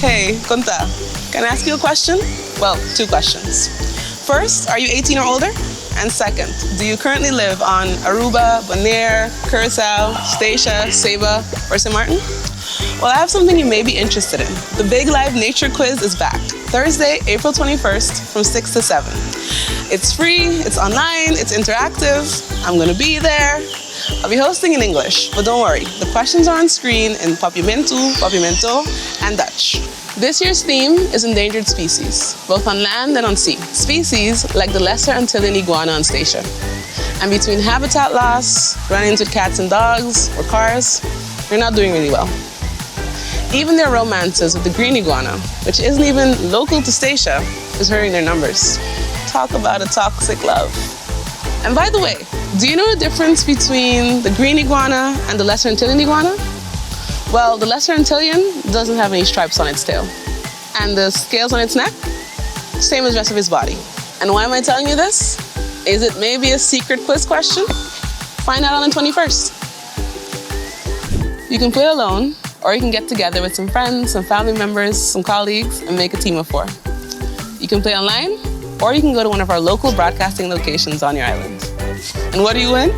Hey, Kunta, can I ask you a question? Well, two questions. First, are you 18 or older? And second, do you currently live on Aruba, Bonaire, Curacao, Statia, Saba, or St. Martin? Well, I have something you may be interested in. The Big Live Nature Quiz is back, Thursday, April 21st from 6 to 7. It's free, it's online, it's interactive. I'm gonna be there. I'll be hosting in English, but don't worry, the questions are on screen in Papiamentu, Papimento, and Dutch. This year's theme is endangered species, both on land and on sea. Species like the lesser Antillean iguana on Statia. And between habitat loss, run-ins with cats and dogs, or cars, you're not doing really well. Even their romances with the green iguana, which isn't even local to Statia, is hurting their numbers. Talk about a toxic love. And by the way, do you know the difference between the green iguana and the lesser Antillean iguana? Well, the lesser Antillean doesn't have any stripes on its tail. And the scales on its neck? Same as the rest of its body. And why am I telling you this? Is it maybe a secret quiz question? Find out on the 21st. You can play alone, or you can get together with some friends, some family members, some colleagues, and make a team of 4. You can play online, or you can go to one of our local broadcasting locations on your island. And what do you win?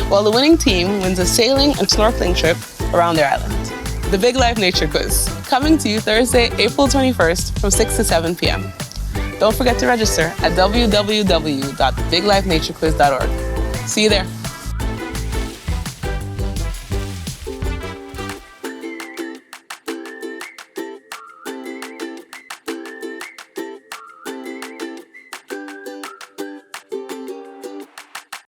Well, the winning team wins a sailing and snorkeling trip around their island. The Big Life Nature Quiz, coming to you Thursday, April 21st from 6 to 7 p.m. Don't forget to register at www.biglifenaturequiz.org. See you there.